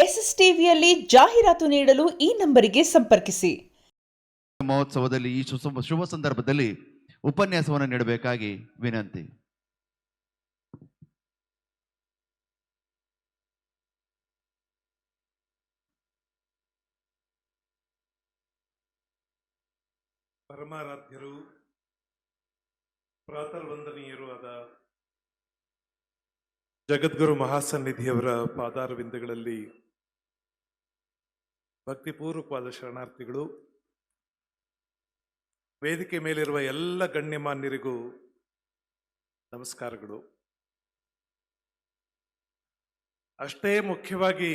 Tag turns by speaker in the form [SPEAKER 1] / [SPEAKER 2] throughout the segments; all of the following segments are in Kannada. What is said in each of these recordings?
[SPEAKER 1] ಎಸ್ಎಸ್ಟಿವಿಯಲ್ಲಿ ಜಾಹೀರಾತು ನೀಡಲು ಈ ನಂಬರಿಗೆ ಸಂಪರ್ಕಿಸಿ.
[SPEAKER 2] ಮಹೋತ್ಸವದಲ್ಲಿ ಈ ಶುಭ ಸಂದರ್ಭದಲ್ಲಿ ಉಪನ್ಯಾಸವನ್ನು ನೀಡಬೇಕಾಗಿ ವಿನಂತಿ.
[SPEAKER 3] ಪರಮಾರಾಧ್ಯರು ಪ್ರಾತರ್ವಂದನೀಯರು ಆದ ಜಗದ್ಗುರು ಮಹಾಸನ್ನಿಧಿಯವರ ಪಾದಾರವಿಂದಗಳಲ್ಲಿ ಭಕ್ತಿಪೂರ್ವಕವಾದ ಶರಣಾರ್ಥಿಗಳು. ವೇದಿಕೆ ಮೇಲಿರುವ ಎಲ್ಲ ಗಣ್ಯಮಾನ್ಯರಿಗೂ ನಮಸ್ಕಾರಗಳು. ಅಷ್ಟೇ ಮುಖ್ಯವಾಗಿ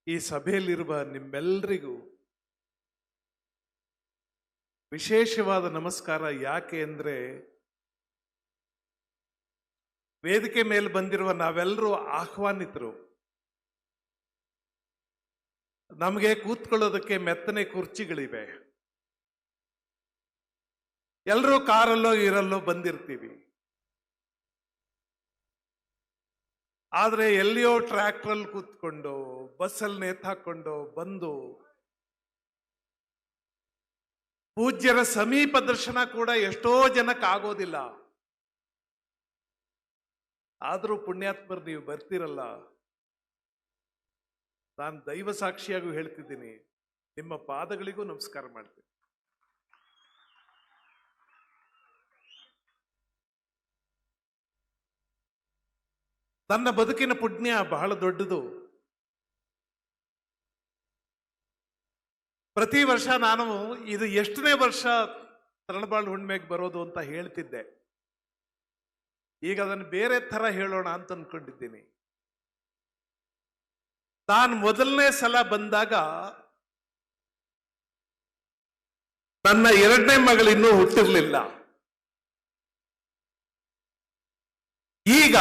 [SPEAKER 3] ಈ ಸಭೆಯಲ್ಲಿರುವ ನಿಮ್ಮೆಲ್ಲರಿಗೂ ವಿಶೇಷವಾದ ನಮಸ್ಕಾರ. ಯಾಕೆ ಅಂದ್ರೆ ವೇದಿಕೆ ಮೇಲೆ ಬಂದಿರುವ ನಾವೆಲ್ಲರೂ ಆಹ್ವಾನಿತರು. ನಮಗೆ ಕೂತ್ಕೊಳ್ಳೋದಕ್ಕೆ ಮೆತ್ತನೆ ಕುರ್ಚಿಗಳಿವೆ. ಎಲ್ಲರೂ ಕಾರಲ್ಲೋ ಇರಲ್ಲೋ ಬಂದಿರ್ತೀವಿ. ಆದ್ರೆ ಎಲ್ಲಿಯೋ ಟ್ರ್ಯಾಕ್ಟ್ರಲ್ಲಿ ಕೂತ್ಕೊಂಡು ಬಸ್ಸಲ್ಲಿ ನೇತಾಕೊಂಡು ಬಂದು ಪೂಜ್ಯರ ಸಮೀಪ ದರ್ಶನ ಕೂಡ ಎಷ್ಟೋ ಜನಕ್ಕೆ ಆಗೋದಿಲ್ಲ. ಆದ್ರೂ ಪುಣ್ಯಾತ್ಮರು ನೀವು ಬರ್ತಿರಲ್ಲ. ನಾನು ದೈವ ಸಾಕ್ಷಿಯಾಗೂ ಹೇಳ್ತಿದ್ದೀನಿ, ನಿಮ್ಮ ಪಾದಗಳಿಗೂ ನಮಸ್ಕಾರ ಮಾಡ್ತೀನಿ. ನನ್ನ ಬದುಕಿನ ಪುಣ್ಯ ಬಹಳ ದೊಡ್ಡದು. ಪ್ರತಿ ವರ್ಷ ನಾನು ಇದು ಎಷ್ಟನೇ ವರ್ಷ ತರಳಬಾಳು ಹುಣ್ಣಿಮೆಗೆ ಬರೋದು ಅಂತ ಹೇಳ್ತಿದ್ದೆ. ಈಗ ಅದನ್ನು ಬೇರೆ ತರ ಹೇಳೋಣ ಅಂತ ಅನ್ಕೊಂಡಿದ್ದೀನಿ. ನಾನು ಮೊದಲನೇ ಸಲ ಬಂದಾಗ ನನ್ನ ಎರಡನೇ ಮಗಳು ಇನ್ನೂ ಹುಟ್ಟಿರ್ಲಿಲ್ಲ. ಈಗ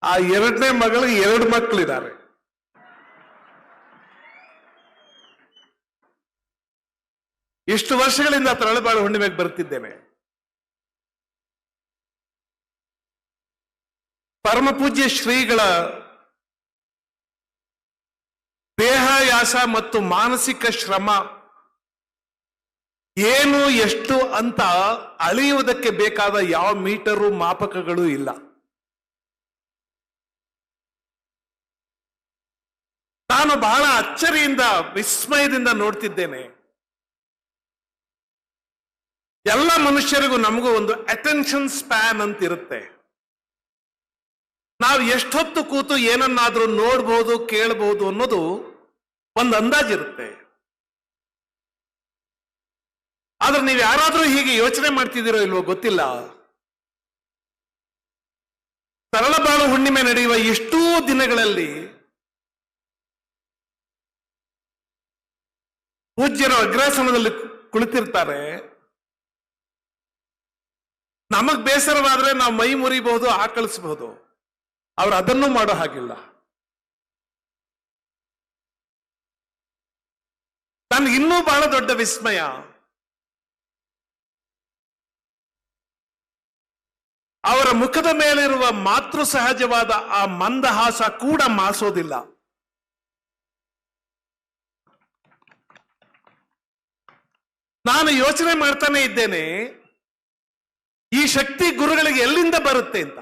[SPEAKER 3] ಆ ಎರಡನೇ ಮಗಳು 2 ಮಕ್ಕಳಿದ್ದಾರೆ. ಇಷ್ಟು ವರ್ಷಗಳಿಂದ ತರಳಬಾಳು ಹುಣ್ಣಿಮೆಗೆ ಬರ್ತಿದ್ದೇನೆ. ಪರಮ ಪೂಜ್ಯ ಶ್ರೀಗಳ ದೇಹಯಾಸ ಮತ್ತು ಮಾನಸಿಕ ಶ್ರಮ ಏನು ಎಷ್ಟು ಅಂತ ಅಳೆಯುವುದಕ್ಕೆ ಬೇಕಾದ ಯಾವ ಮೀಟರು ಮಾಪಕಗಳು ಇಲ್ಲ. ನಾನು ಬಹಳ ಅಚ್ಚರಿಯಿಂದ ವಿಸ್ಮಯದಿಂದ ನೋಡ್ತಿದ್ದೇನೆ. ಎಲ್ಲ ಮನುಷ್ಯರಿಗೂ ನಮಗೂ ಒಂದು ಅಟೆನ್ಷನ್ ಸ್ಪ್ಯಾನ್ ಅಂತ ಇರುತ್ತೆ. ನಾವು ಎಷ್ಟೊತ್ತು ಕೂತು ಏನನ್ನಾದ್ರೂ ನೋಡ್ಬೋದು ಕೇಳಬಹುದು ಅನ್ನೋದು ಒಂದು ಅಂದಾಜಿರುತ್ತೆ. ಆದ್ರೆ ನೀವು ಯಾರಾದ್ರೂ ಹೀಗೆ ಯೋಚನೆ ಮಾಡ್ತಿದ್ದೀರೋ ಇಲ್ವೋ ಗೊತ್ತಿಲ್ಲ. ತರಳಬಾಳು ಹುಣ್ಣಿಮೆ ನಡೆಯುವ ಇಷ್ಟೂ ದಿನಗಳಲ್ಲಿ ಪೂಜ್ಯರು ಅಗ್ರಾಸನದಲ್ಲಿ ಕುಳಿತಿರ್ತಾರೆ. ನಮಗ್ ಬೇಸರವಾದ್ರೆ ನಾವು ಮೈ ಮುರಿಬಹುದು, ಆಕಳಿಸಬಹುದು. ಅವ್ರು ಅದನ್ನು ಮಾಡೋ ಹಾಗಿಲ್ಲ. ನನ್ಗೆ ಇನ್ನೂ ಬಹಳ ದೊಡ್ಡ ವಿಸ್ಮಯ, ಅವರ ಮುಖದ ಮೇಲಿರುವ ಮಾತೃ ಸಹಜವಾದ ಆ ಮಂದಹಾಸ ಕೂಡ ಮಾಸೋದಿಲ್ಲ. ನಾನು ಯೋಚನೆ ಮಾಡ್ತಾನೆ ಇದ್ದೇನೆ, ಈ ಶಕ್ತಿ ಗುರುಗಳಿಗೆ ಎಲ್ಲಿಂದ ಬರುತ್ತೆ ಅಂತ.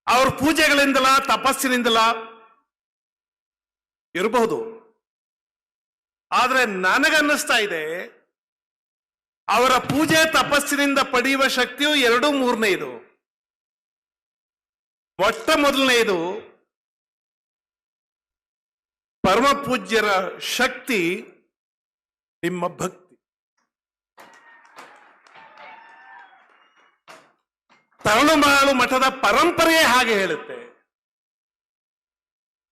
[SPEAKER 3] ಅವ್ರ ಪೂಜೆಗಳಿಂದಲ ತಪಸ್ಸಿನಿಂದಲ ಇರಬಹುದು. ಆದ್ರೆ ನನಗನ್ನಿಸ್ತಾ ಇದೆ, ಅವರ ಪೂಜೆ ತಪಸ್ಸಿನಿಂದ ಪಡೆಯುವ ಶಕ್ತಿಯು 2/3 ಮೊಟ್ಟ ಮೊದಲನೆಯದು ಪರಮ ಪೂಜ್ಯರ ಶಕ್ತಿ ನಿಮ್ಮ ಭಕ್ತಿ. ತರಳಬಾಳು ಮಠದ ಪರಂಪರೆಯೇ ಹಾಗೆ ಹೇಳುತ್ತೆ.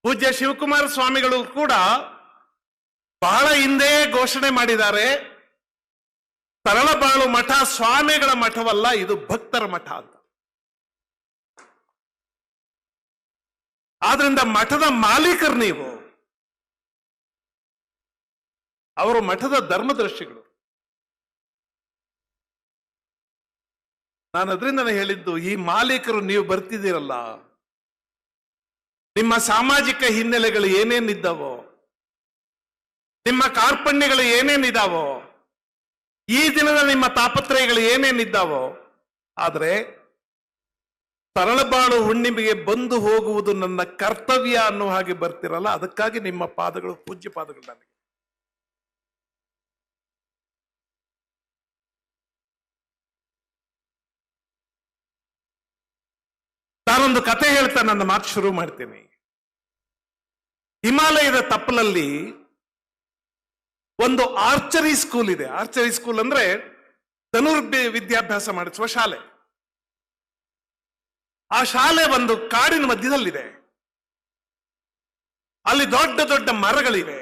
[SPEAKER 3] ಪೂಜ್ಯ ಶಿವಕುಮಾರ ಸ್ವಾಮಿಗಳು ಕೂಡ ಬಹಳ ಹಿಂದೆ ಘೋಷಣೆ ಮಾಡಿದ್ದಾರೆ, ತರಳಬಾಳು ಮಠ ಸ್ವಾಮಿಗಳ ಮಠವಲ್ಲ, ಇದು ಭಕ್ತರ ಮಠ ಅಂತ. ಆದ್ರಿಂದ ಮಠದ ಮಾಲೀಕರು ನೀವು. ಅವರು ಮಠದ ಧರ್ಮದರ್ಶಿಗಳು. ನಾನು ಅದರಿಂದ ಹೇಳಿದ್ದು, ಈ ಮಾಲೀಕರು ನೀವು ಬರ್ತಿದ್ದೀರಲ್ಲ, ನಿಮ್ಮ ಸಾಮಾಜಿಕ ಹಿನ್ನೆಲೆಗಳು ಏನೇನಿದ್ದಾವೋ, ನಿಮ್ಮ ಕಾರ್ಪಣ್ಯಗಳು ಏನೇನಿದ್ದಾವೋ, ಈ ದಿನದ ನಿಮ್ಮ ತಾಪತ್ರಯಗಳು ಏನೇನಿದ್ದಾವೋ, ಆದ್ರೆ ತರಳಬಾಳು ಹುಣ್ಣಿಮೆಗೆ ಬಂದು ಹೋಗುವುದು ನನ್ನ ಕರ್ತವ್ಯ ಅನ್ನೋ ಹಾಗೆ ಬರ್ತಿರಲ್ಲ, ಅದಕ್ಕಾಗಿ ನಿಮ್ಮ ಪಾದಗಳು ಪೂಜ್ಯ ಪಾದಗಳು ನನಗೆ. ನಾನೊಂದು ಕತೆ ಹೇಳ್ತಾ ನನ್ನ ಮಾತು ಶುರು ಮಾಡ್ತೀನಿ. ಹಿಮಾಲಯದ ತಪ್ಪಲಲ್ಲಿ ಒಂದು ಆರ್ಚರಿ ಸ್ಕೂಲ್ ಇದೆ. ಆರ್ಚರಿ ಸ್ಕೂಲ್ ಅಂದ್ರೆ ವಿದ್ಯಾಭ್ಯಾಸ ಮಾಡಿಸುವ ಶಾಲೆ. ಆ ಶಾಲೆ ಒಂದು ಕಾಡಿನ ಮಧ್ಯದಲ್ಲಿದೆ. ಅಲ್ಲಿ ದೊಡ್ಡ ದೊಡ್ಡ ಮರಗಳಿವೆ.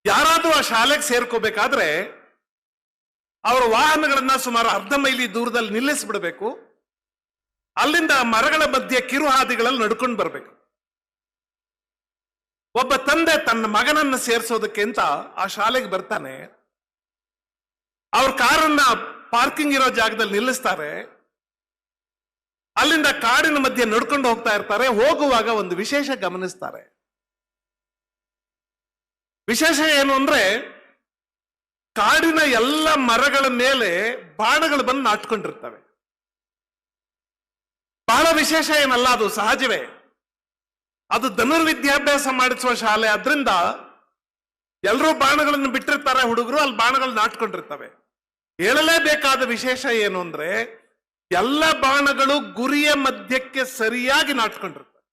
[SPEAKER 3] ಯಾರಾದ್ರೂ ಆ ಶಾಲೆಗೆ ಸೇರ್ಕೋಬೇಕಾದ್ರೆ ಅವರ ವಾಹನಗಳನ್ನ ಸುಮಾರು ಅರ್ಧ ಮೈಲಿ ದೂರದಲ್ಲಿ ನಿಲ್ಲಿಸ್ಬಿಡ್ಬೇಕು. ಅಲ್ಲಿಂದ ಮರಗಳ ಮಧ್ಯೆ ಕಿರುಹಾದಿಗಳಲ್ಲಿ ನಡ್ಕೊಂಡು ಬರ್ಬೇಕು. ಒಬ್ಬ ತಂದೆ ತನ್ನ ಮಗನನ್ನ ಸೇರಿಸೋದಕ್ಕೆ ಅಂತ ಆ ಶಾಲೆಗೆ ಬರ್ತಾನೆ. ಅವ್ರ ಕಾರನ್ನ ಪಾರ್ಕಿಂಗ್ ಇರೋ ಜಾಗದಲ್ಲಿ ನಿಲ್ಲಿಸ್ತಾರೆ. ಅಲ್ಲಿಂದ ಕಾಡಿನ ಮಧ್ಯೆ ನಡ್ಕೊಂಡು ಹೋಗ್ತಾ ಇರ್ತಾರೆ. ಹೋಗುವಾಗ ಒಂದು ವಿಶೇಷ ಗಮನಿಸ್ತಾರೆ. ವಿಶೇಷ ಏನು ಅಂದ್ರೆ, ಕಾಡಿನ ಎಲ್ಲ ಮರಗಳ ಮೇಲೆ ಬಾಣಗಳು ಬಂದು ನಾಟ್ಕೊಂಡಿರ್ತವೆ. ಬಹಳ ವಿಶೇಷ ಏನಲ್ಲ, ಅದು ಸಹಜವೇ. ಅದು ಧನುರ್ವಿದ್ಯಾಭ್ಯಾಸ ಮಾಡಿಸುವ ಶಾಲೆ. ಆದ್ರಿಂದ ಎಲ್ಲರೂ ಬಾಣಗಳನ್ನು ಬಿಟ್ಟಿರ್ತಾರೆ. ಹುಡುಗರು ಅಲ್ಲಿ ಬಾಣಗಳು ನಾಟ್ಕೊಂಡಿರ್ತವೆ. ಹೇಳಲೇಬೇಕಾದ ವಿಶೇಷ ಏನು ಅಂದ್ರೆ, ಎಲ್ಲ ಬಾಣಗಳು ಗುರಿಯ ಮಧ್ಯಕ್ಕೆ ಸರಿಯಾಗಿ ನಾಟ್ಕೊಂಡಿರ್ತವೆ.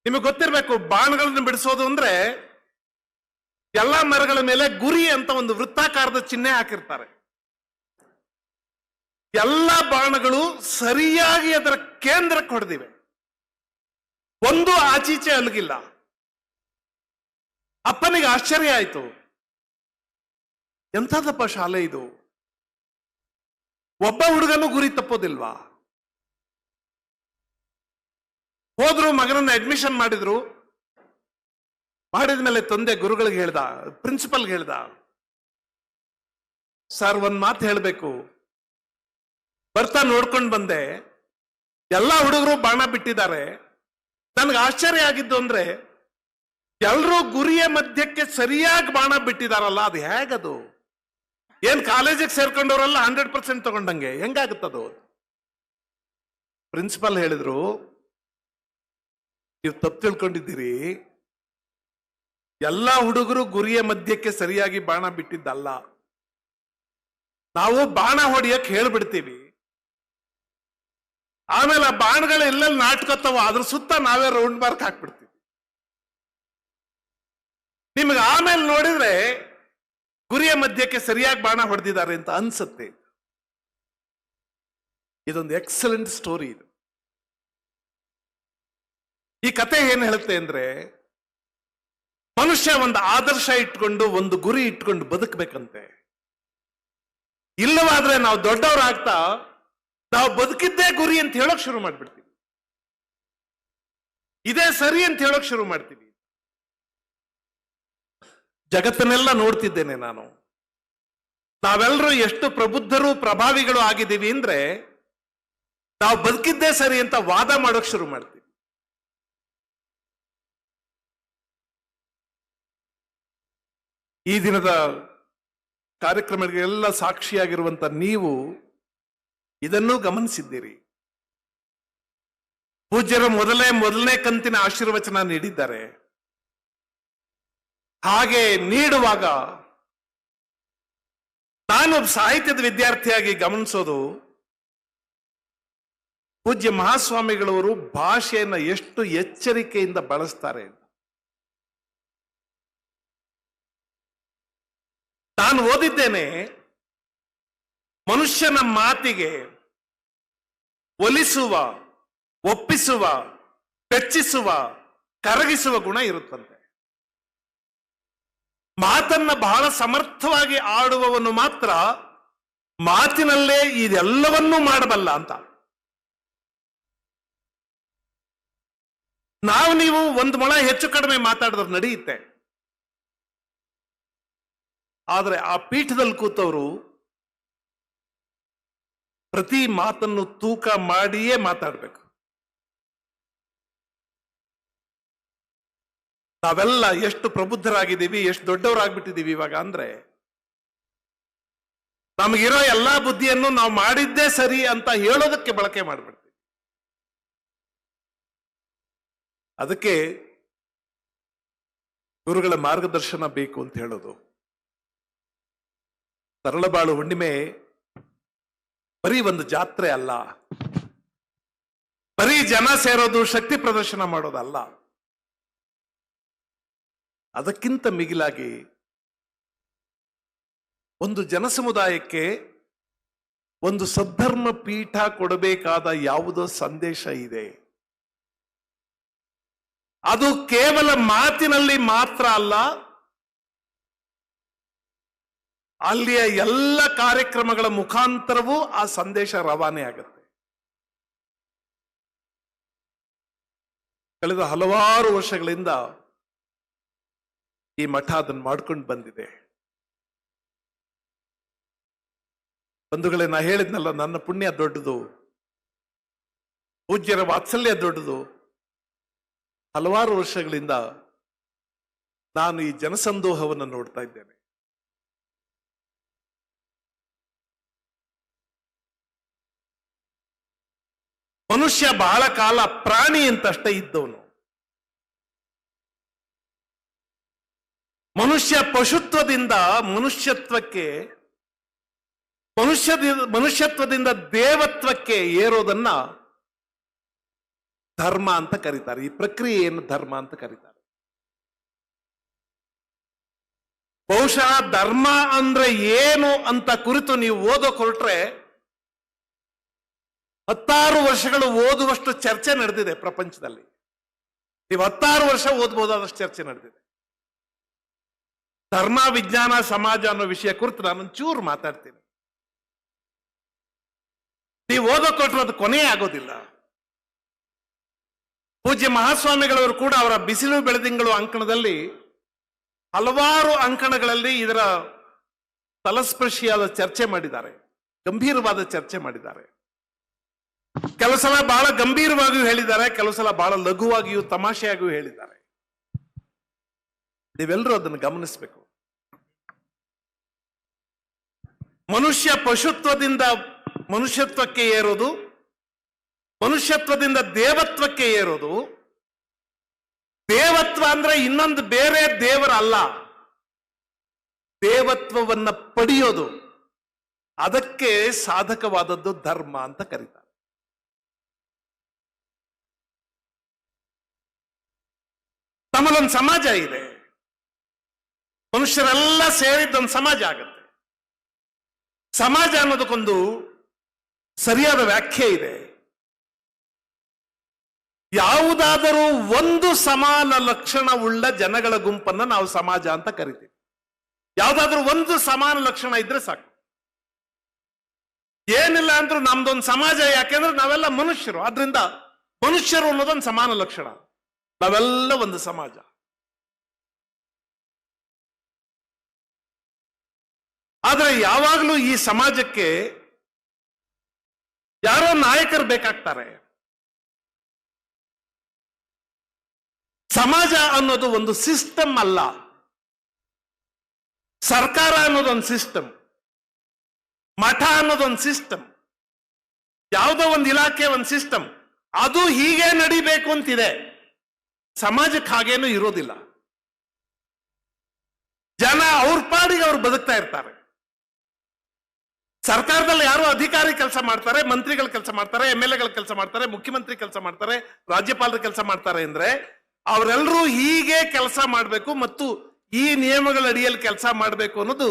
[SPEAKER 3] ನಿಮಗೆ ಗೊತ್ತಿರಬೇಕು, ಬಾಣಗಳನ್ನು ಬಿಡಿಸೋದು ಅಂದ್ರೆ ಎಲ್ಲಾ ಮರಗಳ ಮೇಲೆ ಗುರಿ ಅಂತ ಒಂದು ವೃತ್ತಾಕಾರದ ಚಿಹ್ನೆ ಹಾಕಿರ್ತಾರೆ. ಎಲ್ಲ ಬಾಣಗಳು ಸರಿಯಾಗಿ ಅದರ ಕೇಂದ್ರಕ್ಕೆ ಹೊಡೆದಿವೆ. ಒಂದು ಆಚೀಚೆ ಅಲಗಿಲ್ಲ. ಅಪ್ಪನಿಗೆ ಆಶ್ಚರ್ಯ ಆಯ್ತು, ಎಂಥದಪ್ಪ ಶಾಲೆ ಇದು, ಒಬ್ಬ ಹುಡುಗನು ಗುರಿ ತಪ್ಪೋದಿಲ್ವಾ? ಹೋದ್ರು, ಮಗನನ್ನ ಅಡ್ಮಿಷನ್ ಮಾಡಿದ್ರು. ಮಾಡಿದ್ಮೇಲೆ ತಂದೆ ಗುರುಗಳಿಗೆ ಹೇಳ್ದ, ಪ್ರಿನ್ಸಿಪಲ್ಗೆ ಹೇಳ್ದ, ಸರ್ ಒಂದ್ ಮಾತು ಹೇಳ್ಬೇಕು. ಬರ್ತಾ ನೋಡ್ಕೊಂಡು ಬಂದೆ, ಎಲ್ಲ ಹುಡುಗರು ಬಾಣ ಬಿಟ್ಟಿದ್ದಾರೆ. ನನ್ಗೆ ಆಶ್ಚರ್ಯ ಆಗಿದ್ದು ಅಂದ್ರೆ, ಎಲ್ರೂ ಗುರಿಯ ಮಧ್ಯಕ್ಕೆ ಸರಿಯಾಗಿ ಬಾಣ ಬಿಟ್ಟಿದಾರಲ್ಲ, ಅದು ಹೇಗದು? ಏನ್ ಕಾಲೇಜಿಗೆ ಸೇರ್ಕೊಂಡವರೆಲ್ಲ 100% ತಗೊಂಡಂಗೆ ಹೆಂಗಾಗುತ್ತದು? ಪ್ರಿನ್ಸಿಪಲ್ ಹೇಳಿದ್ರು, ನೀವು ತಪ್ಪು ತಿಳ್ಕೊಂಡಿದ್ದೀರಿ. ಎಲ್ಲ ಹುಡುಗರು ಗುರಿಯ ಮಧ್ಯಕ್ಕೆ ಸರಿಯಾಗಿ ಬಾಣ ಬಿಟ್ಟಿದ್ದಲ್ಲ. ನಾವು ಬಾಣ ಹೊಡಿಯಕ್ಕೆ ಹೇಳ್ಬಿಡ್ತೀವಿ. ಆಮೇಲೆ ಆ ಬಾಣಗಳು ಎಲ್ಲೆಲ್ಲಿ ನಾಟ್ಕೊತಾವ ಅದ್ರ ಸುತ್ತ ನಾವೇ ರೌಂಡ್ ಮಾರ್ಕ್ ಹಾಕ್ಬಿಡ್ತೀವಿ. ನಿಮಗೆ ಆಮೇಲೆ ನೋಡಿದ್ರೆ ಗುರಿಯ ಮಧ್ಯಕ್ಕೆ ಸರಿಯಾಗಿ ಬಾಣ ಹೊಡೆದಿದ್ದಾರೆ ಅಂತ ಅನ್ಸುತ್ತೆ. ಇದೊಂದು ಎಕ್ಸಲೆಂಟ್ ಸ್ಟೋರಿ. ಇದು ಈ ಕತೆ ಏನ್ ಹೇಳುತ್ತೆ ಅಂದ್ರೆ, ಮನುಷ್ಯ ಒಂದು ಆದರ್ಶ ಇಟ್ಕೊಂಡು ಒಂದು ಗುರಿ ಇಟ್ಕೊಂಡು ಬದುಕಬೇಕಂತೆ. ಇಲ್ಲವಾದ್ರೆ ನಾವು ದೊಡ್ಡವರಾಗ್ತಾ ನಾವು ಬದುಕಿದ್ದೇ ಗುರಿ ಅಂತ ಹೇಳೋಕ್ ಶುರು ಮಾಡ್ಬಿಡ್ತೀವಿ. ಇದೇ ಸರಿ ಅಂತ ಹೇಳೋಕ್ ಶುರು ಮಾಡ್ತೀವಿ. ಜಗತ್ತನ್ನೆಲ್ಲ ನೋಡ್ತಿದ್ದೇನೆ ನಾನು. ನಾವೆಲ್ಲರೂ ಎಷ್ಟು ಪ್ರಬುದ್ಧರು ಪ್ರಭಾವಿಗಳು ಆಗಿದ್ದೀವಿ ಅಂದ್ರೆ, ನಾವು ಬದುಕಿದ್ದೇ ಸರಿ ಅಂತ ವಾದ ಮಾಡೋಕ್ ಶುರು ಮಾಡ್ತೀವಿ. ಈ ದಿನದ ಕಾರ್ಯಕ್ರಮಗಳಿಗೆಲ್ಲ ಸಾಕ್ಷಿಯಾಗಿರುವಂತ ನೀವು ಇದನ್ನೂ ಗಮನಿಸಿದ್ದೀರಿ. ಪೂಜ್ಯರು ಮೊದಲನೇ ಕಂತಿನ ಆಶೀರ್ವಚನ ನೀಡಿದ್ದಾರೆ. ಹಾಗೆ ನೀಡುವಾಗ ನಾನು ಸಾಹಿತ್ಯದ ವಿದ್ಯಾರ್ಥಿಯಾಗಿ ಗಮನಿಸೋದು, ಪೂಜ್ಯ ಮಹಾಸ್ವಾಮಿಗಳವರು ಭಾಷೆಯನ್ನು ಎಷ್ಟು ಎಚ್ಚರಿಕೆಯಿಂದ ಬಳಸ್ತಾರೆ ಅಂತ. ನಾನು ಓದಿದ್ದೇನೆ, ಮನುಷ್ಯನ ಮಾತಿಗೆ ಒಲಿಸುವ, ಒಪ್ಪಿಸುವ, ಬೆಚ್ಚಿಸುವ, ಕರಗಿಸುವ ಗುಣ ಇರುತ್ತಂತೆ. ಮಾತನ್ನ ಬಹಳ ಸಮರ್ಥವಾಗಿ ಆಡುವವನು ಮಾತ್ರ ಮಾತಿನಲ್ಲೇ ಇದೆಲ್ಲವನ್ನೂ ಮಾಡಬಲ್ಲ ಅಂತ. ನೀವು ಒಂದು ಮೊಳ ಹೆಚ್ಚು ಕಡಿಮೆ ಮಾತಾಡಿದ್ರೆ ನಡೆಯುತ್ತೆ. ಆದ್ರೆ ಆ ಪೀಠದಲ್ಲಿ ಕೂತವರು ಪ್ರತಿ ಮಾತನ್ನು ತೂಕ ಮಾಡಿಯೇ ಮಾತಾಡಬೇಕು. ನಾವೆಲ್ಲ ಎಷ್ಟು ಪ್ರಬುದ್ಧರಾಗಿದ್ದೀವಿ, ಎಷ್ಟು ದೊಡ್ಡವರಾಗ್ಬಿಟ್ಟಿದ್ದೀವಿ ಇವಾಗ ಅಂದ್ರೆ, ನಮಗಿರೋ ಎಲ್ಲಾ ಬುದ್ಧಿಯನ್ನು ನಾವು ಮಾಡಿದ್ದೇ ಸರಿ ಅಂತ ಹೇಳೋದಕ್ಕೆ ಬಳಕೆ ಮಾಡ್ಬಿಡ್ತೀವಿ. ಅದಕ್ಕೆ ಗುರುಗಳ ಮಾರ್ಗದರ್ಶನ ಬೇಕು ಅಂತ ಹೇಳೋದು. ತರಳಬಾಳು ಹುಣ್ಣಿಮೆ ಬರೀ ಒಂದು ಜಾತ್ರೆ ಅಲ್ಲ, ಬರೀ ಜನ ಸೇರೋದು, ಶಕ್ತಿ ಪ್ರದರ್ಶನ ಮಾಡೋದಲ್ಲ. ಅದಕ್ಕಿಂತ ಮಿಗಿಲಾಗಿ ಒಂದು ಜನಸಮುದಾಯಕ್ಕೆ ಒಂದು ಸದ್ಧರ್ಮ ಪೀಠ ಕೊಡಬೇಕಾದ ಯಾವುದೋ ಸಂದೇಶ ಇದೆ. ಅದು ಕೇವಲ ಮಾತಿನಲ್ಲಿ ಮಾತ್ರ ಅಲ್ಲ, ಅಲ್ಲಿಯ ಎಲ್ಲ ಕಾರ್ಯಕ್ರಮಗಳ ಮುಖಾಂತರವೂ ಆ ಸಂದೇಶ ರವಾನೆ ಆಗುತ್ತೆ. ಕಳೆದ ಹಲವಾರು ವರ್ಷಗಳಿಂದ ಈ ಮಠ ಅದನ್ನು ಮಾಡ್ಕೊಂಡು ಬಂದಿದೆ. ಬಂಧುಗಳೇ, ನಾ ಹೇಳಿದ್ನಲ್ಲ, ನನ್ನ ಪುಣ್ಯ ದೊಡ್ಡದು, ಪೂಜ್ಯರ ವಾತ್ಸಲ್ಯ ದೊಡ್ಡದು. ಹಲವಾರು ವರ್ಷಗಳಿಂದ ನಾನು ಈ ಜನಸಂದೋಹವನ್ನು ನೋಡ್ತಾ ಇದ್ದೇನೆ. ಮನುಷ್ಯ ಬಹಳ ಕಾಲ ಪ್ರಾಣಿ ಅಂತಷ್ಟೇ ಇದ್ದವನು. ಮನುಷ್ಯ ಪಶುತ್ವದಿಂದ ಮನುಷ್ಯತ್ವಕ್ಕೆ, ಮನುಷ್ಯತ್ವದಿಂದ ದೇವತ್ವಕ್ಕೆ ಏರೋದನ್ನ ಧರ್ಮ ಅಂತ ಕರೀತಾರೆ. ಈ ಪ್ರಕ್ರಿಯೆಯನ್ನು ಧರ್ಮ ಅಂತ ಕರೀತಾರೆ. ಬಹುಶಃ ಧರ್ಮ ಅಂದ್ರೆ ಏನು ಅಂತ ಕುರಿತು ನೀವು ಓದೋಕೆ ಹೊರಟ್ರೆ 16 ವರ್ಷಗಳು ಓದುವಷ್ಟು ಚರ್ಚೆ ನಡೆದಿದೆ ಪ್ರಪಂಚದಲ್ಲಿ. ನೀವು 16 ವರ್ಷ ಓದ್ಬೋದಾದಷ್ಟು ಚರ್ಚೆ ನಡೆದಿದೆ. ಧರ್ಮ, ವಿಜ್ಞಾನ, ಸಮಾಜ ಅನ್ನೋ ವಿಷಯ ಕುರಿತು ನಾನೊಂದು ಚೂರು ಮಾತಾಡ್ತೀನಿ. ನೀವು ಓದೋಕೆ ಹೊರಟ್ರೆ ಅದು ಕೊನೆಯೇ ಆಗೋದಿಲ್ಲ. ಪೂಜ್ಯ ಮಹಾಸ್ವಾಮಿಗಳವರು ಕೂಡ ಅವರ ಬಿಸಿಲು ಬೆಳದಿಂಗಳು ಅಂಕಣದಲ್ಲಿ ಹಲವಾರು ಅಂಕಣಗಳಲ್ಲಿ ಇದರ ತಲಸ್ಪರ್ಶಿಯಾದ ಚರ್ಚೆ ಮಾಡಿದ್ದಾರೆ, ಗಂಭೀರವಾದ ಚರ್ಚೆ ಮಾಡಿದ್ದಾರೆ. ಕೆಲವು ಸಲ ಬಹಳ ಗಂಭೀರವಾಗಿಯೂ ಹೇಳಿದ್ದಾರೆ, ಕೆಲವು ಸಲ ಬಹಳ ಲಘುವಾಗಿಯೂ ತಮಾಷೆಯಾಗಿಯೂ ಹೇಳಿದ್ದಾರೆ. ನೀವೆಲ್ಲರೂ ಅದನ್ನು ಗಮನಿಸಬೇಕು. ಮನುಷ್ಯ ಪಶುತ್ವದಿಂದ ಮನುಷ್ಯತ್ವಕ್ಕೆ ಏರೋದು, ಮನುಷ್ಯತ್ವದಿಂದ ದೇವತ್ವಕ್ಕೆ ಏರೋದು. ದೇವತ್ವ ಅಂದ್ರೆ ಇನ್ನೊಂದು ಬೇರೆ ದೇವರಲ್ಲ, ದೇವತ್ವವನ್ನ ಪಡೆಯೋದು. ಅದಕ್ಕೆ ಸಾಧಕವಾದದ್ದು ಧರ್ಮ ಅಂತ ಕರೀತಾರೆ. ನಮ್ಮಲ್ಲೊಂದು ಸಮಾಜ ಇದೆ, ಮನುಷ್ಯರೆಲ್ಲ ಸೇರಿದ್ದೊಂದು ಸಮಾಜ ಆಗುತ್ತೆ. ಸಮಾಜ ಅನ್ನೋದಕ್ಕೊಂದು ಸರಿಯಾದ ವ್ಯಾಖ್ಯೆ ಇದೆ. ಯಾವುದಾದರೂ ಒಂದು ಸಮಾನ ಲಕ್ಷಣವುಳ್ಳ ಜನಗಳ ಗುಂಪನ್ನ ನಾವು ಸಮಾಜ ಅಂತ ಕರಿತೀವಿ. ಯಾವುದಾದ್ರೂ ಒಂದು ಸಮಾನ ಲಕ್ಷಣ ಇದ್ರೆ ಸಾಕು. ಏನಿಲ್ಲ ಅಂದ್ರೂ ನಮ್ದೊಂದು ಸಮಾಜ. ಯಾಕೆಂದ್ರೆ ನಾವೆಲ್ಲ ಮನುಷ್ಯರು, ಆದ್ರಿಂದ ಮನುಷ್ಯರು ಅನ್ನೋದೊಂದು ಸಮಾನ ಲಕ್ಷಣ. ನಾವೆಲ್ಲ ಒಂದು ಸಮಾಜ. ಆದ್ರೆ ಯಾವಾಗಲೂ ಈ ಸಮಾಜಕ್ಕೆ ಯಾರೋ ನಾಯಕರು ಬೇಕಾಗ್ತಾರೆ. ಸಮಾಜ ಅನ್ನೋದು ಒಂದು ಸಿಸ್ಟಮ್ ಅಲ್ಲ. ಸರ್ಕಾರ ಅನ್ನೋದೊಂದು ಸಿಸ್ಟಮ್, ಮಠ ಅನ್ನೋದೊಂದು ಸಿಸ್ಟಮ್, ಯಾವುದೋ ಒಂದು ಇಲಾಖೆ ಒಂದು ಸಿಸ್ಟಮ್. ಅದು ಹೀಗೆ ನಡಿಬೇಕು ಅಂತಿದೆ. ಸಮಾಜಕ್ಕೆ ಹಾಗೇನೂ ಇರೋದಿಲ್ಲ. ಜನ ಅವ್ರ ಪಾಡಿಗೆ ಅವ್ರು ಬದುಕ್ತಾ ಇರ್ತಾರೆ. ಸರ್ಕಾರದಲ್ಲಿ ಯಾರೋ ಅಧಿಕಾರಿ ಕೆಲಸ ಮಾಡ್ತಾರೆ, ಮಂತ್ರಿಗಳು ಕೆಲಸ ಮಾಡ್ತಾರೆ, MLA ಕೆಲಸ ಮಾಡ್ತಾರೆ, ಮುಖ್ಯಮಂತ್ರಿ ಕೆಲಸ ಮಾಡ್ತಾರೆ, ರಾಜ್ಯಪಾಲರು ಕೆಲಸ ಮಾಡ್ತಾರೆ ಅಂದ್ರೆ ಅವರೆಲ್ಲರೂ ಹೀಗೆ ಕೆಲಸ ಮಾಡಬೇಕು ಮತ್ತು ಈ ನಿಯಮಗಳ ಅಡಿಯಲ್ಲಿ ಕೆಲಸ ಮಾಡಬೇಕು ಅನ್ನೋದು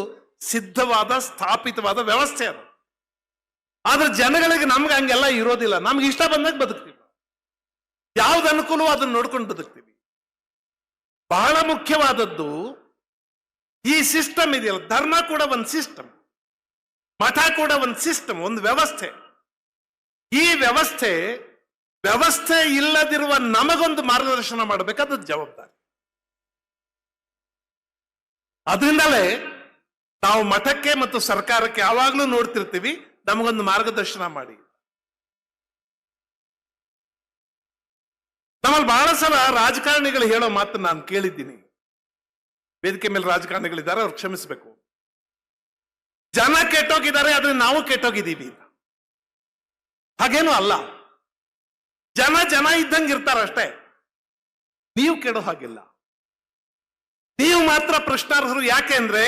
[SPEAKER 3] ಸಿದ್ಧವಾದ ಸ್ಥಾಪಿತವಾದ ವ್ಯವಸ್ಥೆ ಅದು. ಆದ್ರೆ ಜನಗಳಿಗೆ ನಮ್ಗೆ ಹಂಗೆಲ್ಲ ಇರೋದಿಲ್ಲ. ನಮ್ಗೆ ಇಷ್ಟ ಬಂದಾಗ ಬದುಕ್ತೀವಿ, ಯಾವ್ದು ಅನುಕೂಲವೋ ಅದನ್ನ ನೋಡ್ಕೊಂಡು ಬದುಕ್ತೀವಿ. ಬಹಳ ಮುಖ್ಯವಾದದ್ದು ಈ ಸಿಸ್ಟಮ್ ಇದೆಯಲ್ಲ, ಧರ್ಮ ಕೂಡ ಒಂದು ಸಿಸ್ಟಮ್, ಮಠ ಕೂಡ ಒಂದು ಸಿಸ್ಟಮ್, ಒಂದು ವ್ಯವಸ್ಥೆ. ಈ ವ್ಯವಸ್ಥೆ ಇಲ್ಲದಿರುವ ನಮಗೊಂದು ಮಾರ್ಗದರ್ಶನ ಮಾಡಬೇಕಾದ ಜವಾಬ್ದಾರಿ. ಅದರಿಂದಲೇ ನಾವು ಮಠಕ್ಕೆ ಮತ್ತು ಸರ್ಕಾರಕ್ಕೆ ಯಾವಾಗಲೂ ನೋಡ್ತಿರ್ತೀವಿ, ನಮಗೊಂದು ಮಾರ್ಗದರ್ಶನ ಮಾಡಿ. ನಮ್ಮಲ್ಲಿ ಬಹಳ ಸಲ ರಾಜಕಾರಣಿಗಳು ಹೇಳೋ ಮಾತು ನಾನು ಕೇಳಿದ್ದೀನಿ. ವೇದಿಕೆ ಮೇಲೆ ರಾಜಕಾರಣಿಗಳಿದ್ದಾರೆ, ಅವ್ರು ಕ್ಷಮಿಸಬೇಕು. ಜನ ಕೆಟ್ಟೋಗಿದ್ದಾರೆ, ಆದ್ರೆ ನಾವು ಕೆಟ್ಟೋಗಿದ್ದೀವಿ. ಹಾಗೇನು ಅಲ್ಲ. ಜನ ಇದ್ದಂಗೆ ಇರ್ತಾರಷ್ಟೇ. ನೀವು ಕೆಡೋ ಹಾಗಿಲ್ಲ. ನೀವು ಮಾತ್ರ ಪ್ರಶ್ನಾರ್ಹರು. ಯಾಕೆ ಅಂದ್ರೆ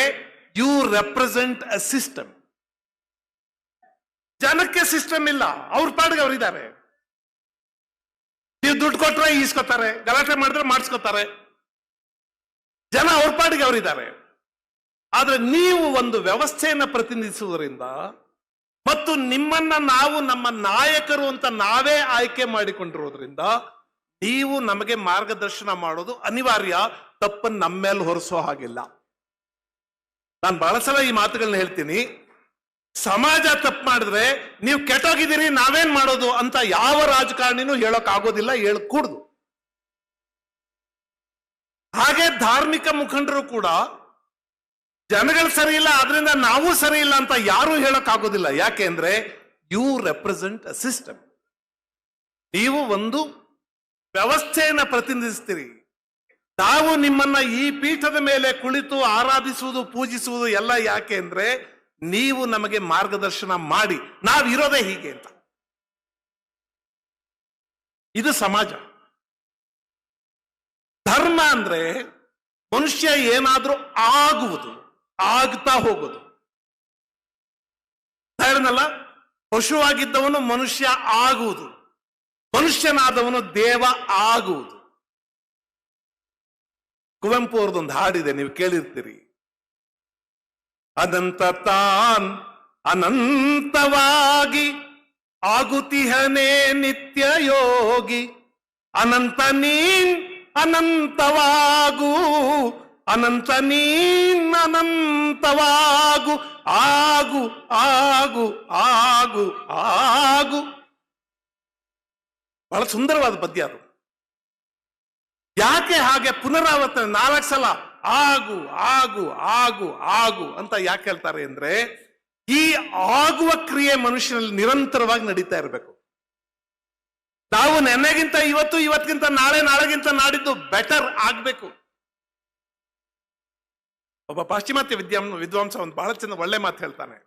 [SPEAKER 3] ಯು ರೆಪ್ರೆಸೆಂಟ್ ಅ ಸಿಸ್ಟಮ್. ಜನಕ್ಕೆ ಸಿಸ್ಟಮ್ ಇಲ್ಲ, ಅವ್ರ ಪಾಡಿಗೆ ಅವರಿದ್ದಾರೆ. ನೀವು ದುಡ್ಡು ಕೊಟ್ರೆ ಈಸ್ಕೊತಾರೆ, ಗಲಾಟೆ ಮಾಡಿದ್ರೆ ಮಾಡಿಸ್ಕೊತಾರೆ. ಜನ ಅವ್ರ ಪಾಡಿಗೆ ಅವರಿದ್ದಾರೆ. ಆದ್ರೆ ನೀವು ಒಂದು ವ್ಯವಸ್ಥೆಯನ್ನ ಪ್ರತಿನಿಧಿಸುವುದರಿಂದ ಮತ್ತು ನಿಮ್ಮನ್ನ ನಾವು ನಮ್ಮ ನಾಯಕರು ಅಂತ ನಾವೇ ಆಯ್ಕೆ ಮಾಡಿಕೊಂಡಿರೋದ್ರಿಂದ ನೀವು ನಮಗೆ ಮಾರ್ಗದರ್ಶನ ಮಾಡೋದು ಅನಿವಾರ್ಯ. ತಪ್ಪನ್ನು ನಮ್ಮ ಮೇಲೆ ಹೊರಿಸೋ ಹಾಗಿಲ್ಲ. ನಾನು ಬಹಳ ಸಲ ಈ ಮಾತುಗಳನ್ನ ಹೇಳ್ತೀನಿ. ಸಮಾಜ ತಪ್ಪು ಮಾಡಿದ್ರೆ ನೀವು ಕೆಟ್ಟೋಗಿದ್ದೀರಿ, ನಾವೇನ್ ಮಾಡೋದು ಅಂತ ಯಾವ ರಾಜಕಾರಣಿನೂ ಹೇಳೋಕ್ ಆಗೋದಿಲ್ಲ, ಹೇಳಕೂಡ್ದು. ಹಾಗೆ ಧಾರ್ಮಿಕ ಮುಖಂಡರು ಕೂಡ ಜನಗಳು ಸರಿ ಇಲ್ಲ, ಆದ್ರಿಂದ ನಾವು ಸರಿ ಇಲ್ಲ ಅಂತ ಯಾರು ಹೇಳಕ್ ಆಗೋದಿಲ್ಲ. ಯಾಕೆ ಅಂದ್ರೆ ಯು ರೆಪ್ರೆಸೆಂಟ್ ಅ ಸಿಸ್ಟಮ್. ನೀವು ಒಂದು ವ್ಯವಸ್ಥೆಯನ್ನ ಪ್ರತಿನಿಧಿಸ್ತೀರಿ. ನಾವು ನಿಮ್ಮನ್ನ ಈ ಪೀಠದ ಮೇಲೆ ಕುಳಿತು ಆರಾಧಿಸುವುದು, ಪೂಜಿಸುವುದು ಎಲ್ಲ ಯಾಕೆ ಅಂದ್ರೆ ನೀವು ನಮಗೆ ಮಾರ್ಗದರ್ಶನ ಮಾಡಿ. ನಾವಿರೋದೇ ಹೀಗೆ ಅಂತ. ಇದು ಸಮಾಜ. ಧರ್ಮ ಅಂದ್ರೆ ಮನುಷ್ಯ ಏನಾದ್ರೂ ಆಗುವುದು, ಆಗ್ತಾ ಹೋಗುದು. ಹೇಳಿದ್ನಲ್ಲ, ಪಶುವಾಗಿದ್ದವನು ಮನುಷ್ಯ ಆಗುವುದು, ಮನುಷ್ಯನಾದವನು ದೇವ ಆಗುವುದು. ಕುವೆಂಪು ಅವ್ರದೊಂದು ಹಾಡಿದೆ, ನೀವು ಕೇಳಿರ್ತೀರಿ. ಅನಂತ ತಾನ್ ಅನಂತವಾಗಿ ಆಗುತಿಹನೇ ನಿತ್ಯ ಯೋಗಿ. ಅನಂತ ನೀನ್ ಅನಂತವಾಗು, ಅನಂತ ನೀನ್ ಅನಂತವಾಗು, ಆಗು ಆಗು ಆಗು ಆಗು. ಬಹಳ ಸುಂದರವಾದ ಪದ್ಯ ಅದು. ಯಾಕೆ ಹಾಗೆ ಪುನರಾವರ್ತನೆ 4 ಸಲ ಆಗು ಆಗು ಆಗು ಆಗು ಅಂತ ಯಾಕೆ ಹೇಳ್ತಾರೆ ಅಂದ್ರೆ ಈ ಆಗುವ ಕ್ರಿಯೆ ಮನುಷ್ಯನಲ್ಲಿ ನಿರಂತರವಾಗಿ ನಡೀತಾ ಇರಬೇಕು. ನಾವು ನೆನ್ನೆಗಿಂತ ಇವತ್ತು, ಇವತ್ತಿಗಿಂತ ನಾಳೆ, ನಾಳೆಗಿಂತ ನಾಡಿದ್ದು ಬೆಟರ್ ಆಗ್ಬೇಕು. ಒಬ್ಬ ಪಾಶ್ಚಿಮಾತ್ಯ ವಿದ್ವಾಂಸ ಒಂದು ಬಹಳ ಚೆಂದ ಒಳ್ಳೆ ಮಾತು ಹೇಳ್ತಾನೆ.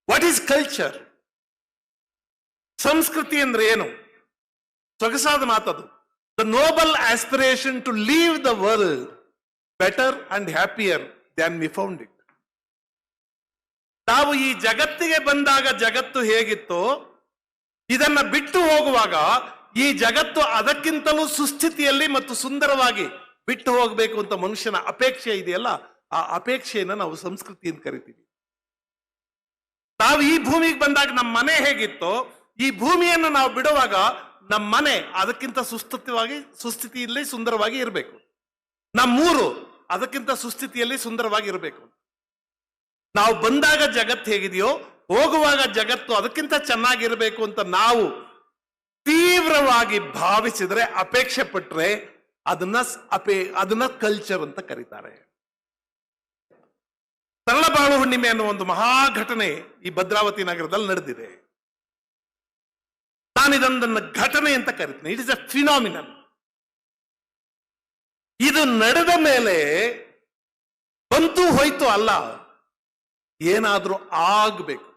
[SPEAKER 3] What is culture? ಸಂಸ್ಕೃತಿ ಅಂದ್ರೆ ಏನು? ಸೊಗಸಾದ ಮಾತದು. The noble aspiration to leave the world better and happier than we found it. ನಾವು ಈ ಜಗತ್ತಿಗೆ ಬಂದಾಗ ಜಗತ್ತು ಹೇಗಿತ್ತೋ ಇದನ್ನ ಬಿಟ್ಟು ಹೋಗುವಾಗ ಈ ಜಗತ್ತು ಅದಕ್ಕಿಂತಲೂ ಸುಸ್ಥಿತಿಯಲ್ಲಿ ಮತ್ತು ಸುಂದರವಾಗಿ ಬಿಟ್ಟು ಹೋಗಬೇಕು ಅಂತ ಮನುಷ್ಯನ ಅಪೇಕ್ಷೆ ಇದೆಯಲ್ಲ, ಆ ಅಪೇಕ್ಷೆಯನ್ನ ನಾವು ಸಂಸ್ಕೃತಿ ಅಂತ ಕರಿತೀವಿ. ನಾವು ಈ ಭೂಮಿಗೆ ಬಂದಾಗ ನಮ್ಮ ಮನೆ ಹೇಗಿತ್ತೋ ಈ ಭೂಮಿಯನ್ನು ನಾವು ಬಿಡುವಾಗ ನಮ್ಮ ಮನೆ ಅದಕ್ಕಿಂತ ಸುಸ್ಥಿತಿಯಲ್ಲಿ ಸುಂದರವಾಗಿ ಇರಬೇಕು. ನಮ್ಮೂರು ಅದಕ್ಕಿಂತ ಸುಸ್ಥಿತಿಯಲ್ಲಿ ಸುಂದರವಾಗಿ ಇರಬೇಕು. ನಾವು ಬಂದಾಗ ಜಗತ್ತು ಹೇಗಿದೆಯೋ ಹೋಗುವಾಗ ಜಗತ್ತು ಅದಕ್ಕಿಂತ ಚೆನ್ನಾಗಿರ್ಬೇಕು ಅಂತ ನಾವು ತೀವ್ರವಾಗಿ ಭಾವಿಸಿದ್ರೆ, ಅಪೇಕ್ಷೆ ಪಟ್ರೆ ಅದನ್ನ ಕಲ್ಚರ್ ಅಂತ ಕರೀತಾರೆ. ತರಳಬಾಳು ಹುಣ್ಣಿಮೆ ಅನ್ನೋ ಒಂದು ಮಹಾಘಟನೆ ಈ ಭದ್ರಾವತಿ ನಗರದಲ್ಲಿ ನಡೆದಿದೆ. ನಾನಿದೊಂದನ್ನು ಘಟನೆ ಅಂತ ಕರಿತೀನಿ. It is a phenomenon. ಇದು ನಡೆದ ಮೇಲೆ ಬಂತು ಹೋಯ್ತು ಅಲ್ಲ, ಏನಾದ್ರೂ ಆಗ್ಬೇಕು.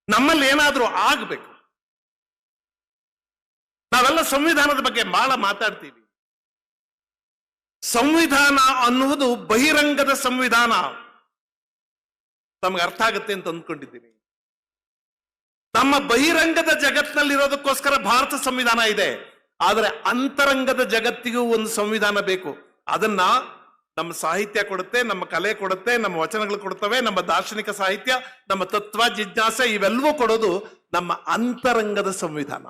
[SPEAKER 3] ನಮ್ಮಲ್ಲಿ ಏನಾದ್ರೂ ಆಗ್ಬೇಕು. ನಾವೆಲ್ಲ ಸಂವಿಧಾನದ ಬಗ್ಗೆ ಬಹಳ ಮಾತಾಡ್ತೀವಿ. ಸಂವಿಧಾನ ಅನ್ನುವುದು ಬಹಿರಂಗದ ಸಂವಿಧಾನ. ನಮ್ಗೆ ಅರ್ಥ ಆಗುತ್ತೆ ಅಂತ ಅಂದ್ಕೊಂಡಿದ್ದೀನಿ. ನಮ್ಮ ಬಹಿರಂಗದ ಜಗತ್ತಿನಲ್ಲಿರೋದಕ್ಕೋಸ್ಕರ ಭಾರತ ಸಂವಿಧಾನ ಇದೆ. ಆದರೆ ಅಂತರಂಗದ ಜಗತ್ತಿಗೂ ಒಂದು ಸಂವಿಧಾನ ಬೇಕು. ಅದನ್ನ ನಮ್ಮ ಸಾಹಿತ್ಯ ಕೊಡುತ್ತೆ, ನಮ್ಮ ಕಲೆ ಕೊಡುತ್ತೆ, ನಮ್ಮ ವಚನಗಳು ಕೊಡುತ್ತವೆ, ನಮ್ಮ ದಾರ್ಶನಿಕ ಸಾಹಿತ್ಯ, ನಮ್ಮ ತತ್ವ ಜಿಜ್ಞಾಸೆ ಇವೆಲ್ಲವೂ ಕೊಡೋದು ನಮ್ಮ ಅಂತರಂಗದ ಸಂವಿಧಾನ.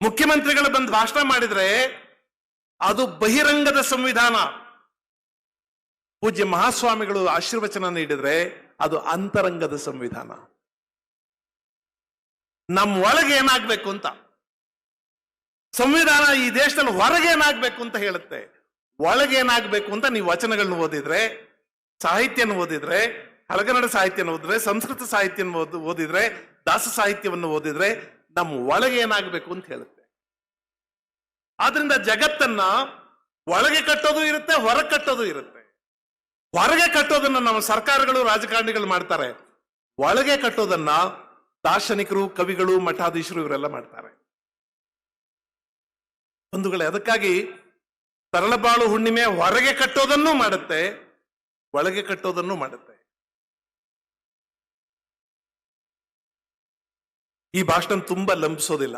[SPEAKER 3] ಮುಖ್ಯಮಂತ್ರಿಗಳು ಬಂದು ಭಾಷಣ ಮಾಡಿದ್ರೆ ಅದು ಬಹಿರಂಗದ ಸಂವಿಧಾನ. ಪೂಜ್ಯ ಮಹಾಸ್ವಾಮಿಗಳು ಆಶೀರ್ವಚನ ನೀಡಿದ್ರೆ ಅದು ಅಂತರಂಗದ ಸಂವಿಧಾನ. ನಮ್ಮ ಒಳಗೆ ಏನಾಗ್ಬೇಕು ಅಂತ ಸಂವಿಧಾನ ಈ ದೇಶದಲ್ಲಿ ಹೊರಗೆ ಏನಾಗ್ಬೇಕು ಅಂತ ಹೇಳುತ್ತೆ. ಒಳಗೆ ಏನಾಗ್ಬೇಕು ಅಂತ ನೀವು ವಚನಗಳನ್ನ ಓದಿದ್ರೆ ಸಾಹಿತ್ಯನ ಓದಿದ್ರೆ, ಹಳಗನ್ನಡ ಸಾಹಿತ್ಯನ ಓದಿದ್ರೆ, ಸಂಸ್ಕೃತ ಸಾಹಿತ್ಯನ ಓದಿದ್ರೆ, ದಾಸ ಸಾಹಿತ್ಯವನ್ನು ಓದಿದ್ರೆ ನಮ್ಮ ಒಳಗೆ ಏನಾಗಬೇಕು ಅಂತ ಹೇಳುತ್ತೆ. ಆದ್ರಿಂದ ಜಗತ್ತನ್ನ ಒಳಗೆ ಕಟ್ಟೋದು ಇರುತ್ತೆ, ಹೊರಗೆ ಕಟ್ಟೋದು ಇರುತ್ತೆ. ಹೊರಗೆ ಕಟ್ಟೋದನ್ನ ನಮ್ಮ ಸರ್ಕಾರಗಳು, ರಾಜಕಾರಣಿಗಳು ಮಾಡ್ತಾರೆ. ಒಳಗೆ ಕಟ್ಟೋದನ್ನ ದಾರ್ಶನಿಕರು, ಕವಿಗಳು, ಮಠಾಧೀಶರು ಇವರೆಲ್ಲ ಮಾಡ್ತಾರೆ. ಬಂಧುಗಳೇ, ಅದಕ್ಕಾಗಿ ತರಳಬಾಳು ಹುಣ್ಣಿಮೆ ಹೊರಗೆ ಕಟ್ಟೋದನ್ನು ಮಾಡುತ್ತೆ, ಒಳಗೆ ಕಟ್ಟೋದನ್ನು ಮಾಡುತ್ತೆ. ಈ ಭಾಷಣ ತುಂಬಾ ಲಂಬಿಸೋದಿಲ್ಲ.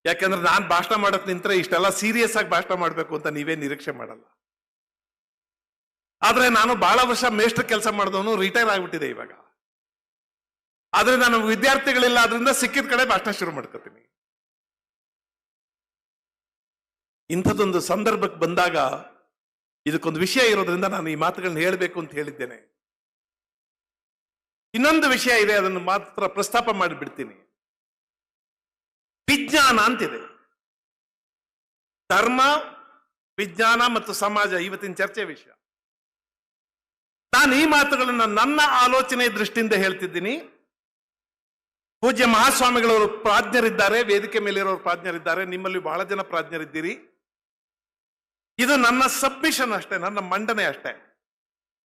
[SPEAKER 3] ಯಾಕಂದ್ರೆ ನಾನ್ ಭಾಷಣ ಮಾಡಕ್ ನಿಂತ್ರೆ ಇಷ್ಟೆಲ್ಲ ಸೀರಿಯಸ್ ಆಗಿ ಭಾಷಣ ಮಾಡ್ಬೇಕು ಅಂತ ನೀವೇ ನಿರೀಕ್ಷೆ ಮಾಡಲ್ಲ. ಆದ್ರೆ ನಾನು ಬಹಳ ವರ್ಷ ಮೇಷ್ಟ್ರ ಕೆಲಸ ಮಾಡಿದವನು, ರಿಟೈರ್ ಆಗ್ಬಿಟ್ಟಿದೆ ಇವಾಗ. ಆದ್ರೆ ನಾನು ವಿದ್ಯಾರ್ಥಿಗಳಿಲ್ಲ, ಆದ್ರಿಂದ ಸಿಕ್ಕಿದ ಕಡೆ ಭಾಷಣ ಶುರು ಮಾಡ್ಕೋತೀನಿ. ಇಂಥದ್ದೊಂದು ಸಂದರ್ಭಕ್ಕೆ ಬಂದಾಗ ಇದಕ್ಕೊಂದು ವಿಷಯ ಇರೋದ್ರಿಂದ ನಾನು ಈ ಮಾತುಗಳನ್ನ ಹೇಳಬೇಕು ಅಂತ ಹೇಳಿದ್ದೇನೆ. ಇನ್ನೊಂದು ವಿಷಯ ಇದೆ, ಅದನ್ನು ಮಾತ್ರ ಪ್ರಸ್ತಾಪ ಮಾಡಿಬಿಡ್ತೀನಿ. ವಿಜ್ಞಾನ ಅಂತಿದೆ. ಧರ್ಮ, ವಿಜ್ಞಾನ ಮತ್ತು ಸಮಾಜ ಇವತ್ತಿನ ಚರ್ಚೆ ವಿಷಯ. ನಾನು ಈ ಮಾತುಗಳನ್ನ ನನ್ನ ಆಲೋಚನೆ ದೃಷ್ಟಿಯಿಂದ ಹೇಳ್ತಿದ್ದೀನಿ. ಪೂಜ್ಯ ಮಹಾಸ್ವಾಮಿಗಳವರು ಪ್ರಾಜ್ಞರಿದ್ದಾರೆ, ವೇದಿಕೆ ಮೇಲಿರೋರು ಪ್ರಾಜ್ಞರಿದ್ದಾರೆ, ನಿಮ್ಮಲ್ಲಿ ಬಹಳ ಜನ ಪ್ರಾಜ್ಞರಿದ್ದೀರಿ. ಇದು ನನ್ನ ಸಬ್ಮಿಷನ್ ಅಷ್ಟೇ, ನನ್ನ ಮಂಡನೆ ಅಷ್ಟೇ.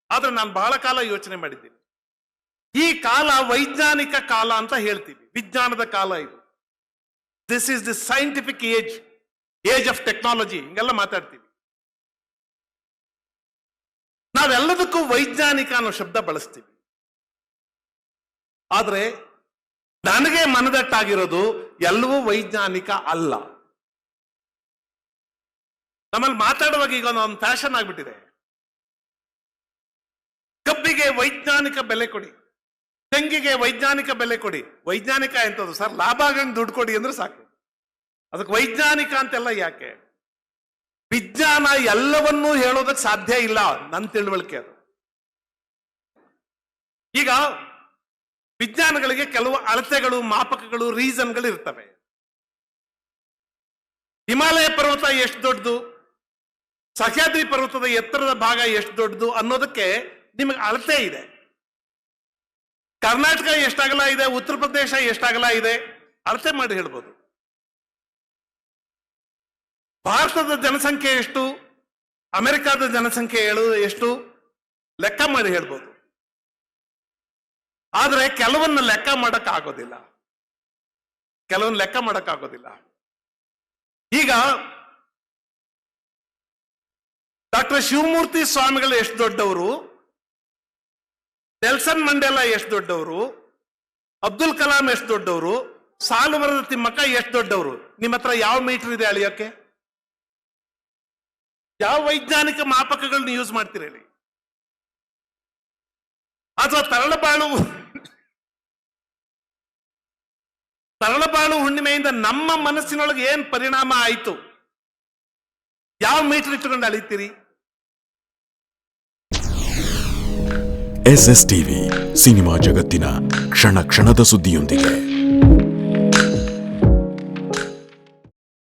[SPEAKER 3] ಆದ್ರೆ ನಾನು ಬಹಳ ಕಾಲ ಯೋಚನೆ ಮಾಡಿದ್ದೀನಿ. ಈ ಕಾಲ ವೈಜ್ಞಾನಿಕ ಕಾಲ ಅಂತ ಹೇಳ್ತೀವಿ, ವಿಜ್ಞಾನದ ಕಾಲ ಇದು. This is the scientific age of technology, ಹಿಂಗೆಲ್ಲ ಮಾತಾಡ್ತೀವಿ. ನಾವೆಲ್ಲದಕ್ಕೂ ವೈಜ್ಞಾನಿಕ ಅನ್ನೋ ಶಬ್ದ ಬಳಸ್ತೀವಿ. ಆದ್ರೆ ನನಗೆ ಮನದಟ್ಟಾಗಿರೋದು ಎಲ್ಲವೂ ವೈಜ್ಞಾನಿಕ ಅಲ್ಲ. ನಮ್ಮಲ್ಲಿ ಮಾತಾಡುವಾಗ ಈಗ ಒಂದು ಫ್ಯಾಷನ್ ಆಗ್ಬಿಟ್ಟಿದೆ. ಕಬ್ಬಿಗೆ ವೈಜ್ಞಾನಿಕ ಬೆಲೆ ಕೊಡಿ, ತೆಂಗಿಗೆ ವೈಜ್ಞಾನಿಕ ಬೆಲೆ ಕೊಡಿ. ವೈಜ್ಞಾನಿಕ ಎಂತದ್ದು ಸರ್? ಲಾಭ ಆಗಂಗ್ ದುಡ್ಡು ಕೊಡಿ ಅಂದ್ರೆ ಸಾಕು. ಅದಕ್ಕೆ ವೈಜ್ಞಾನಿಕ ಅಂತೆಲ್ಲ ಯಾಕೆ? ವಿಜ್ಞಾನ ಎಲ್ಲವನ್ನೂ ಹೇಳೋದಕ್ಕೆ ಸಾಧ್ಯ ಇಲ್ಲ, ನನ್ನ ತಿಳುವಳಿಕೆ ಅದು. ಈಗ ವಿಜ್ಞಾನಗಳಿಗೆ ಕೆಲವು ಅಳತೆಗಳು, ಮಾಪಕಗಳು, ರೀಸನ್ಗಳು ಇರ್ತವೆ. ಹಿಮಾಲಯ ಪರ್ವತ ಎಷ್ಟು ದೊಡ್ಡದು, ಸಹ್ಯಾದ್ರಿ ಪರ್ವತದ ಎತ್ತರದ ಭಾಗ ಎಷ್ಟು ದೊಡ್ಡದು ಅನ್ನೋದಕ್ಕೆ ನಿಮಗೆ ಅಳತೆ ಇದೆ. ಕರ್ನಾಟಕ ಎಷ್ಟಾಗಲ ಇದೆ, ಉತ್ತರ ಪ್ರದೇಶ ಎಷ್ಟಾಗಲ ಇದೆ, ಅಳತೆ ಮಾಡಿ ಹೇಳ್ಬೋದು. ಭಾರತದ ಜನಸಂಖ್ಯೆ ಎಷ್ಟು, ಅಮೆರಿಕಾದ ಜನಸಂಖ್ಯೆ ಎಷ್ಟು ಲೆಕ್ಕ ಮಾಡಿ ಹೇಳ್ಬೋದು. ಆದ್ರೆ ಕೆಲವನ್ನ ಲೆಕ್ಕ ಮಾಡಕ್ ಆಗೋದಿಲ್ಲ, ಕೆಲವನ್ನ ಲೆಕ್ಕ ಮಾಡಕ್ ಆಗೋದಿಲ್ಲ. ಈಗ ಡಾಕ್ಟರ್ ಶಿವಮೂರ್ತಿ ಸ್ವಾಮಿಗಳು ಎಷ್ಟು ದೊಡ್ಡವರು, ನೆಲ್ಸನ್ ಮಂಡೇಲಾ ಎಷ್ಟು ದೊಡ್ಡವರು, ಅಬ್ದುಲ್ ಕಲಾಂ ಎಷ್ಟು ದೊಡ್ಡವರು, ಸಾಲುಮರದ ತಿಮ್ಮಕ್ಕ ಎಷ್ಟು ದೊಡ್ಡವರು? ನಿಮ್ಮ ಹತ್ರ ಯಾವ ಮೀಟರ್ ಇದೆ ಅಳಿಯೋಕೆ? ಯಾವ ವೈಜ್ಞಾನಿಕ ಮಾಪಕಗಳನ್ನ ಯೂಸ್ ಮಾಡ್ತೀರಿ? ಅಥವಾ ತರಳಬಾಳು ಹುಣ್ಣಿಮೆಯಿಂದ ನಮ್ಮ ಮನಸ್ಸಿನೊಳಗೆ ಏನ್ ಪರಿಣಾಮ ಆಯಿತು? ಯಾವ ಮೀಟರ್ ಇಟ್ಟುಕೊಂಡು ಅಳಿತೀರಿ?
[SPEAKER 4] SS ಟಿವಿ, ಸಿನಿಮಾ ಜಗತ್ತಿನ ಕ್ಷಣ ಕ್ಷಣದ ಸುದ್ದಿಯೊಂದಿಗೆ.